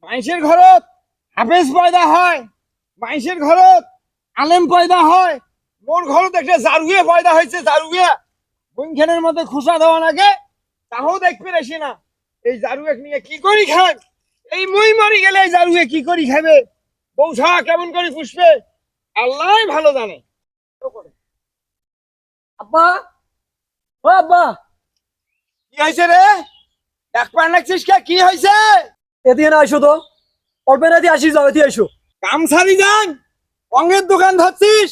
মানুষের ঘরত হাফেজ পয়দা হয়, মানুষের ঘরত আলেম পয়দা হয়। মোর ঘরত একটা জারুয়ে পয়দা হয়েছে, জারুয়ে বইখানের মধ্যে খুশা দেওয়া লাগে, তাও দেখবে আসি না। এই জারুয়ে নিয়ে কি করি খান? এই মই মরি গেলে এই জারুয়ে কি করি খাবে? বৌসা কেমন করে পুষবে আল্লাহ ভালো জানে। আব্বা, ও আব্বা, কি হয়েছে রে? এক পা নাকছিস কে? কি হয়েছে? এদিকে না আইসো তো, অল্প রাতে আসি, যাও এদিকে আইসো। কাম সারি যান, অঙ্গের দোকান ধরছিস,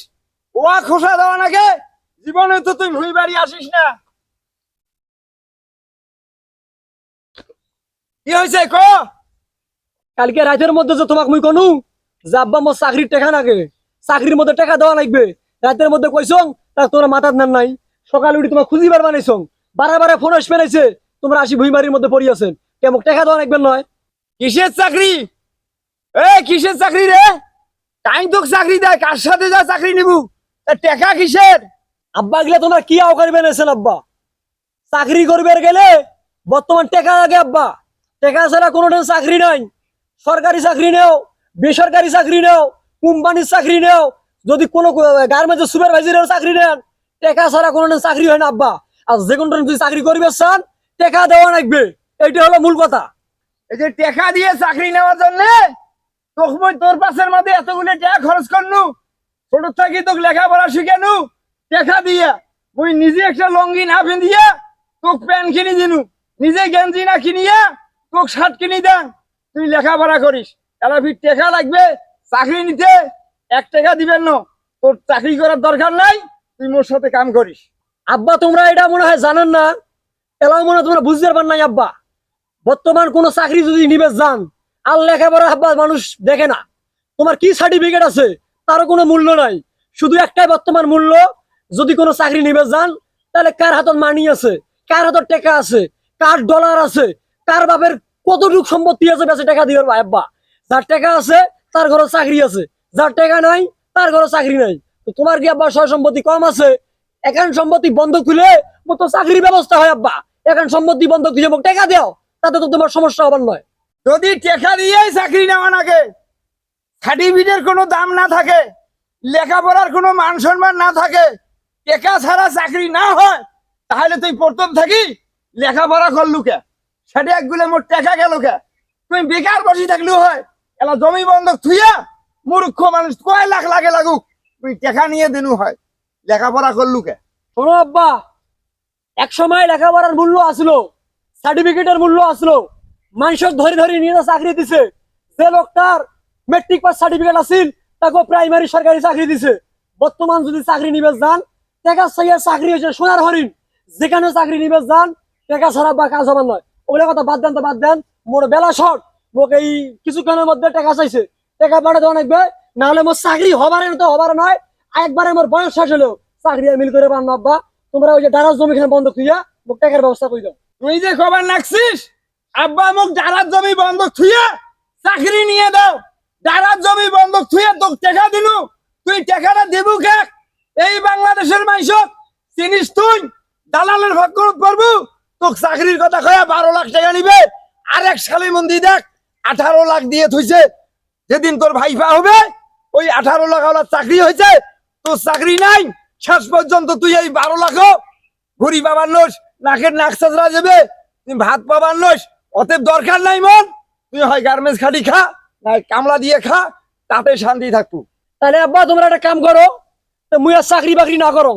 ওয়া খোসা দেওয়া নাকি? জীবনে তো তুই ভুই বাড়ি আসিস না। কি হয়েছে ক? কালকে রাতের মধ্যে যে তোমাক মুই কনু যে আব্বা মোর চাকরির টাকা নাগে, চাকরির মধ্যে টাকা দেওয়া লাগবে, রাতের মধ্যে কইসং, তা তোমরা মাথার নাম নাই। সকালে উঠি তোমার খুঁজিবার বানাইছং, বারে বারে ফোন আসবে নাইছে, তোমরা আসি ভুইমারির মধ্যে পড়ি আছেন, কেমন টাকা দেওয়া লাগবে নয়? কিসের চাকরি? এ কিসের চাকরি রে? টাইম তো চাকরি দেয়, কার সাথে যা চাকরি নিবু? টাকা কিসের? আব্বা গেলে তোমরা কি আও করবে নাইছেন? আব্বা চাকরি করবে গেলে বর্তমান টাকা লাগে আব্বা, টাকা ছাড়া কোনোদিন চাকরি নাই। সরকারি চাকরি নেও, বেসরকারি চাকরি নেও, কোম্পানির চাকরি নেও, যদি কোনো গার্মেন্টসের সুপারভাইজারের চাকরি নেন, টাকা ছাড়া কোনোদিন চাকরি হয় না আব্বা। আর যে কোনো যদি চাকরি করবে চান, টাকা দেওয়া লাগবে, এইটা হলো মূল কথা। এই যে টাকা দিয়ে চাকরি নেওয়ার জন্য তোর পাশের মধ্যে এতগুলো টাকা খরচ করনু, ছোট থাকি তোকে লেখাপড়া শিখানু টাকা দিয়া। মুই নিজে একটা লঙ্গি না পিন্দিয়া তোকে প্যান্ট কিনে দিনু, নিজে গেঞ্জি না কিনিয়া তোকে শার্ট কিনে দেন, তুই লেখাপড়া করিস। এলা ফির টাকা লাগবে চাকরি নিতে, 1 টাকা দিবেন না। তোর চাকরি করার দরকার নাই, তুই মোর সাথে কাম করিস। আব্বা তোমরা এটা মনে হয় জানেন না, এলাও মনে হয় তোমরা বুঝতে পার নাই আব্বা। বর্তমান কোন চাকরি যদি নিবে যান, আর লেখাপড়া আব্বা মানুষ দেখে না, তোমার কি সার্টিফিকেট আছে তারও কোনো মূল্য নাই। শুধু একটাই বর্তমান মূল্য, যদি কোনো চাকরি নিবে যান, তাহলে কার হাতত মানি আছে, কার হাতত টাকা আছে, কার ডলার আছে, কার বাপের কতটুকু সম্পত্তি আছে বেঁচে টাকা দিবে আব্বা। যার টাকা আছে তার ঘরে চাকরি আছে, যার টাকা নাই তার ঘরে চাকরি নাই। তো তোমার কি আব্বা সয় সম্পত্তি কম আছে? এখন সম্পত্তি বন্ধ খুলে তো চাকরির ব্যবস্থা হয় আব্বা। এখন সম্পত্তি বন্ধ খুলে মোক টাকা দাও, তাতে তো তোমার সমস্যা হবার নয়। যদি টাকা দিয়েই চাকরি নেওয়া লাগে, সার্টিফিকেটের কোনো দাম না থাকে, লেখাপড়ার কোনো মান সম্মান না থাকে, টাকা ছাড়া চাকরি না হয়, তাহলে তুই প্রথম থাকি লেখাপড়া করলু কে? সেটা একগুলো মোট টাকা গেল কে? তুমি বেকার বসে থাকলেও হয়, এলা জমি বন্ধক থুইয়া মূর্খ মানুষ কয় লাখ লাগে লাগুক, তুই টাকা নিয়ে দিনু হয়, লেখাপড়া করলু কে? শোনো আব্বা, এক সময় লেখাপড়ার মূল্য আসলো, সার্টিফিকেটের মূল্য আসলো, মানুষের ধরে ধরে নিয়ে চাকরি দিছে। যে লোকটার মেট্রিক পাস সার্টিফিকেট আছিল তাকে প্রাইমারি সরকারি চাকরি দিছে। বর্তমান যদি চাকরি নিবে যান, টাকা ছাড়া চাকরি হয়েছে সোনার হরিণ। যেখানে চাকরি নিবে যান, টাকা ছাড়া বা কাজ হবার নয়। ওগুলো কথা বাদ দেন তো বাদ দেন, মোর বেলা শর্ট, মোক এই কিছুক্ষণের মধ্যে টাকা চাইছে, টাকা পাঠা দেওয়া লাগবে, নাহলে মোর চাকরি হবার নয়। একবারে মোর বয়স শেষ হলো, চাকরি মিল করে পার না আব্বা। তোমরা ওই যে ডারাস জমি খানে বন্ধ খুঁজা মোক টাকার ব্যবস্থা করে দাও। তুই যে খবর রাখছিস আব্বা মুখ ডারার জমি বন্ধক থুইয়া চাকরি নিয়ে দাও, ডারার জমি বন্ধক থুইয়া তোকে টাকা দিলু, তুই টাকাটা দেবু কে? এই বাংলাদেশের মাইসক চিনিস তুই? দালালের ভাগ করবো তোকে চাকরির কথা কয়া 12 লাখ টাকা নিবে, আর এক সালে মন্দির দেখ 18 লাখ দিয়ে থুইছে। যেদিন তোর ভাইফা হবে ওই 18 লাখ ওলার চাকরি হয়েছে, তোর চাকরি নাই, শেষ পর্যন্ত তুই এই 12 লাখ ঘুরি পাবার নোস, নাকের নাক চাচরা যাবে, তুই ভাত পাবার নোস। অতএব দরকার নাই মন, তুই হয় গার্মেন্টস খাটি খা, না কামলা দিয়ে খা, তাতে শান্তি থাকবো। তাহলে আব্বা তোমরা একটা কাম করো, তো মুই আর চাকরি বাকরি না করো,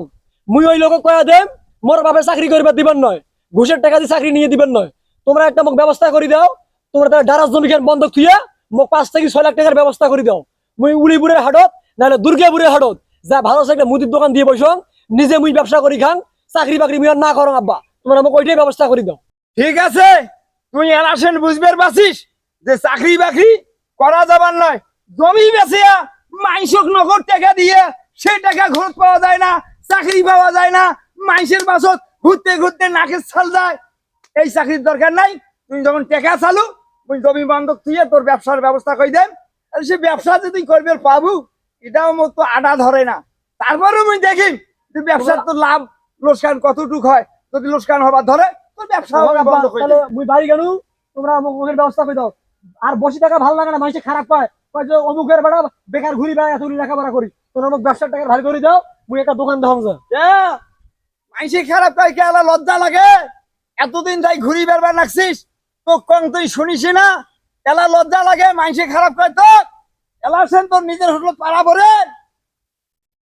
মুই ওই লোক কয়া দেম মোর বাপে চাকরি করবে দিবেন নয়, ঘুষের টাকা দিয়ে চাকরি নিয়ে দিবেন নয়। তোমরা একটা মোক ব্যবস্থা করে দাও, তোমরা তার ডারাস জমি খান বন্ধক থুইয়া মোক 5 থেকে 6 লাখ টাকার ব্যবস্থা করে দাও। মুই উলিপুরের হাটত নাহলে দুর্গাপুরের হাটত যা ভালো একটা মুদির দোকান দিয়ে বসং, নিজে মুই ব্যবসা করি খান, চাকরি বাকরি মুই আর না করো আব্বা। তোমরা মোক ওইটাই ব্যবস্থা করে দাও। ঠিক আছে, তুই এলাসেন বুঝবে পারছিস যে চাকরি বাকরি করা যাবার নয়। জমি বেচিয়া মাইসক নগদ টাকা দিয়ে সেই টাকা ঘর পাওয়া যায় না, চাকরি পাওয়া যায় না, মাইসের বাসত ঘুরতে ঘুরতে নাকের ছাল যায়। এই চাকরির দরকার নাই, তুই যখন টাকা চালু তুই জমি বন্ধক তুই তোর ব্যবসার ব্যবস্থা করে দেন। আর সে ব্যবসা যে তুই করবে পাবু, এটাও মোট তো আডা ধরে না। তারপরেও মুই দেখি যে ব্যবসার তো লাভ লোকসান কতটুক হয়, যদি লোকসান হবার ধরে তোর ব্যবসা হবে বন্ধ করে তাহলে মুই বাড়ি গেল, তোমরা মোক ওদের ব্যবস্থা করে দাও। আর বসে টাকা ভালো লাগে না, মানুষে খারাপ পায়, কয় যে অমুকের বেড়া বেকার ঘুরি বেড়া এত লেখাপড়া করি, তোর অমুক ব্যবসার টাকা ভালো করে দাও, মুই একটা দোকান দেখাম যা। মাইসি খারাপ কয় কে আলা লজ্জা লাগে? এতদিন যাই ঘুরি বেড়বার লাগছিস, তো কং তুই শুনিস না? এলা লজ্জা লাগে মাইসি খারাপ কয় তো? এলা সেন তোর নিজের হোটেল পাড়া ভরে